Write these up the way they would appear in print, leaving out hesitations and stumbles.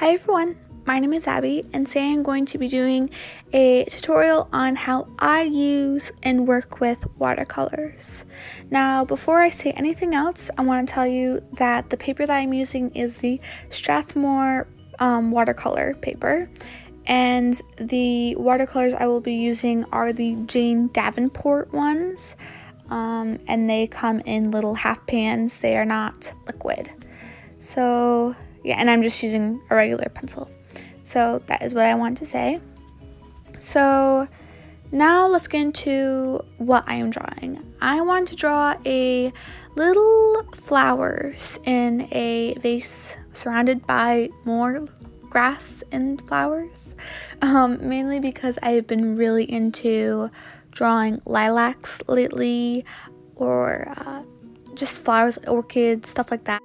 Hi everyone, my name is Abby and today I'm going to be doing a tutorial on how I use and work with watercolors. Now before I say anything else, I want to tell you that the paper that I'm using is the Strathmore watercolor paper, and the watercolors I will be using are the Jane Davenport ones, and they come in little half pans. They are not liquid. So yeah, and I'm just using a regular pencil. So that is what I want to say. So now let's get into what I am drawing. I want to draw a little flowers in a vase surrounded by more grass and flowers, mainly because I've been really into drawing lilacs lately, or just flowers, orchids, stuff like that.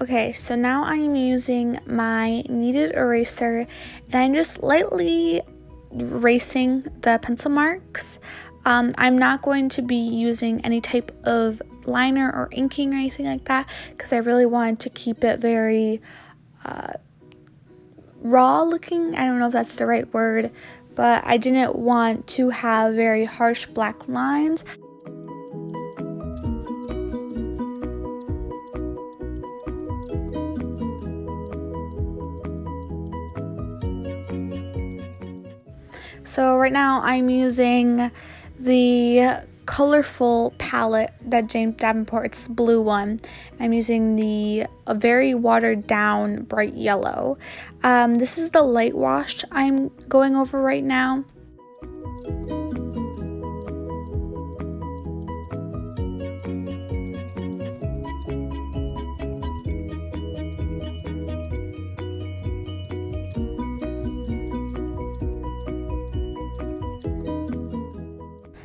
Okay, so now I'm using my kneaded eraser and I'm just lightly erasing the pencil marks. I'm not going to be using any type of liner or inking or anything like that because I really wanted to keep it very raw looking. I don't know if that's the right word, but I didn't want to have very harsh black lines. So right now I'm using the colorful palette that Jane Davenport, it's the blue one. I'm using a very watered down bright yellow. This is the light wash I'm going over right now.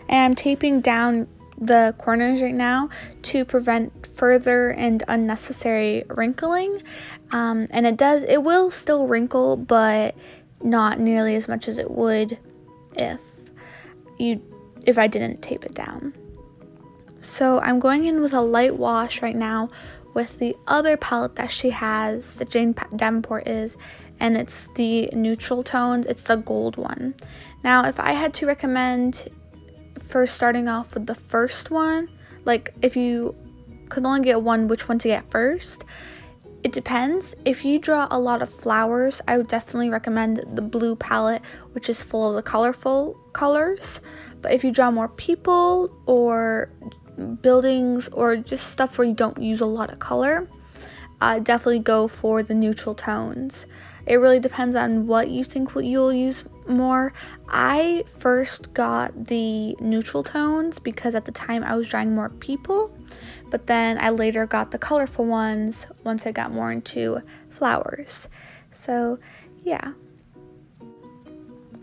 And I'm taping down the corners right now to prevent further and unnecessary wrinkling. And it will still wrinkle, but not nearly as much as it would if I didn't tape it down. So I'm going in with a light wash right now with the other palette that she has, that Jane Davenport is, and it's the neutral tones. It's the gold one. Now, if I had to recommend for starting off with the first one, like if you could only get one, which one to get first, it depends. If you draw a lot of flowers, I would definitely recommend the blue palette, which is full of the colorful colors. But if you draw more people or buildings or just stuff where you don't use a lot of color, definitely go for the neutral tones. It really depends on what you think you'll use more. I first got the neutral tones because at the time I was drawing more people, but then I later got the colorful ones once I got more into flowers. So yeah.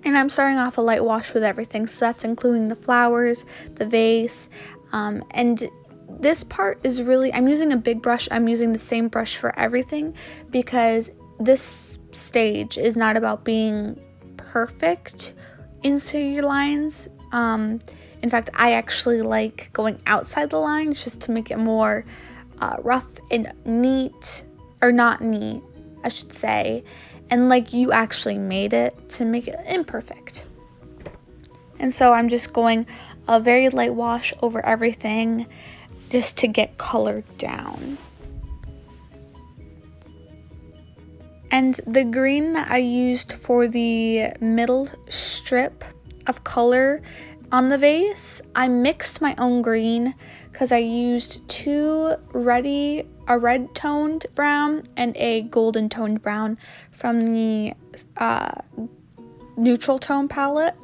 And I'm starting off a light wash with everything, so that's including the flowers, the vase, and this part is really, I'm using a big brush. I'm using the same brush for everything because this stage is not about being perfect into your lines. In fact, I actually like going outside the lines just to make it more rough and neat, or not neat, I should say, and like you actually made it, to make it imperfect. And so I'm just going a very light wash over everything just to get color down. And the green that I used for the middle strip of color on the vase, I mixed my own green because I used a red toned brown and a golden toned brown from the neutral tone palette.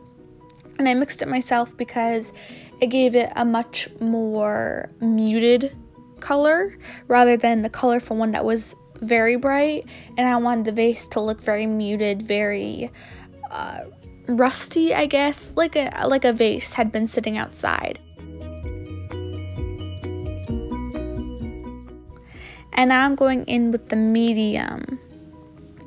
And I mixed it myself because it gave it a much more muted color rather than the colorful one that was very bright, and I wanted the vase to look very muted, very rusty, I guess, like a vase had been sitting outside. And now I'm going in with the medium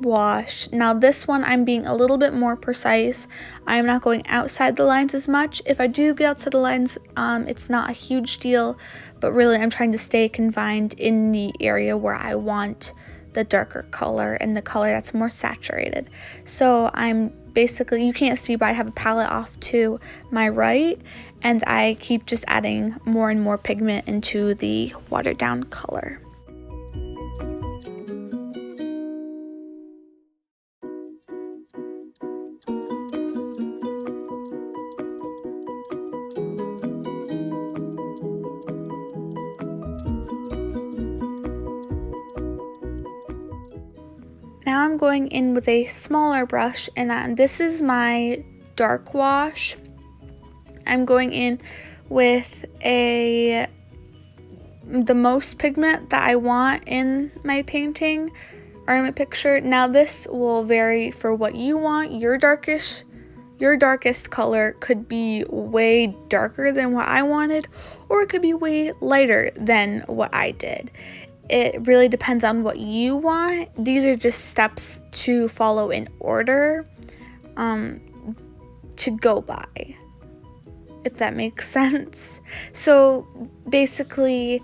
wash. Now this one I'm being a little bit more precise. I'm not going outside the lines as much. If I do get outside the lines, it's not a huge deal, but really I'm trying to stay confined in the area where I want the darker color and the color that's more saturated. So I'm basically, you can't see, but I have a palette off to my right, and I keep just adding more and more pigment into the watered down color. Now I'm going in with a smaller brush, and this is my dark wash. I'm going in with the most pigment that I want in my painting or in my picture. Now this will vary for what you want. Your darkest color could be way darker than what I wanted, or it could be way lighter than what I did. It really depends on what you want. These are just steps to follow in order to go by, if that makes sense. So basically,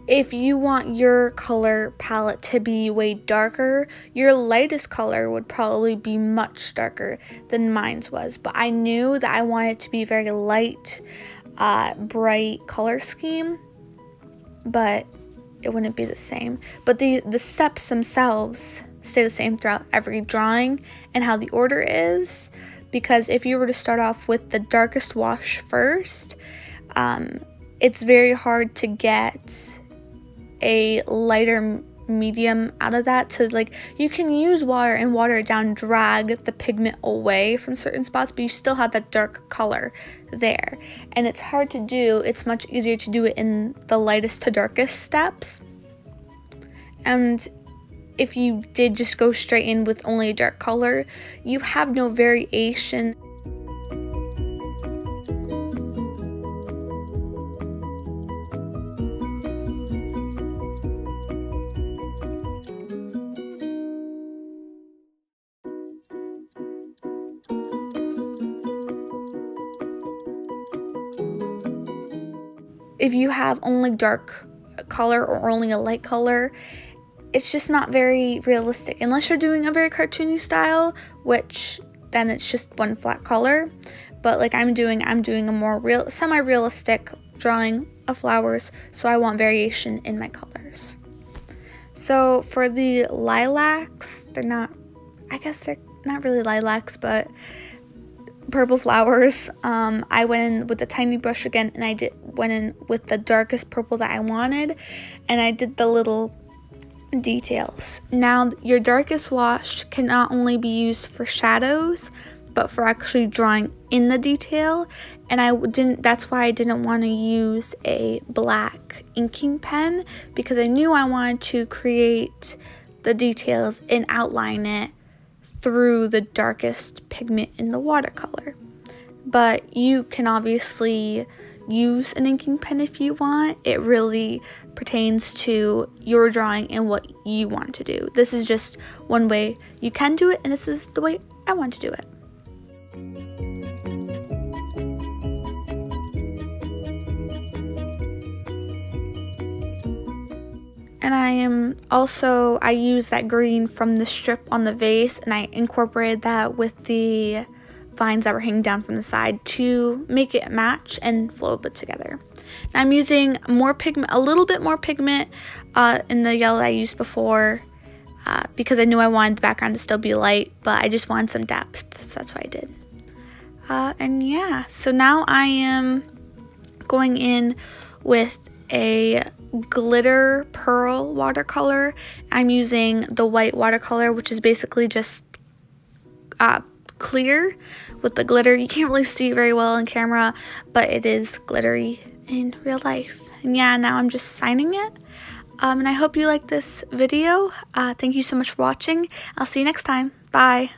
if you want your color palette to be way darker, your lightest color would probably be much darker than mine's was. But I knew that I wanted it to be very light, bright color scheme, but it wouldn't be the same. But the steps themselves stay the same throughout every drawing and how the order is, because if you were to start off with the darkest wash first, it's very hard to get a lighter medium out of that. To, like, you can use water and water it down, drag the pigment away from certain spots, but you still have that dark color there, and it's hard to do. It's much easier to do it in the lightest to darkest steps. And if you did just go straight in with only a dark color, you have no variation. If you have only dark color or only a light color, it's just not very realistic, unless you're doing a very cartoony style, which then it's just one flat color. But like I'm doing a more semi-realistic drawing of flowers, so I want variation in my colors. So for the lilacs, they're not really lilacs, but purple flowers, I went in with a tiny brush again, and I went in with the darkest purple that I wanted, and I did the little details. Now your darkest wash can not only be used for shadows, but for actually drawing in the detail, and that's why I didn't want to use a black inking pen, because I knew I wanted to create the details and outline it through the darkest pigment in the watercolor. But you can obviously use an inking pen if you want. It really pertains to your drawing and what you want to do. This is just one way you can do it, and this is the way I want to do it. And I use that green from the strip on the vase, and I incorporated that with the vines that were hanging down from the side to make it match and flow a bit together. Now I'm using more pigment, a little bit more pigment in the yellow I used before, because I knew I wanted the background to still be light, but I just wanted some depth, so that's what I did. And yeah, so now I am going in with a glitter pearl watercolor. I'm using the white watercolor, which is basically just clear with the glitter. You can't really see very well on camera, but it is glittery in real life. And yeah, now I'm just signing it. And I hope you like this video. Thank you so much for watching. I'll see you next time. Bye.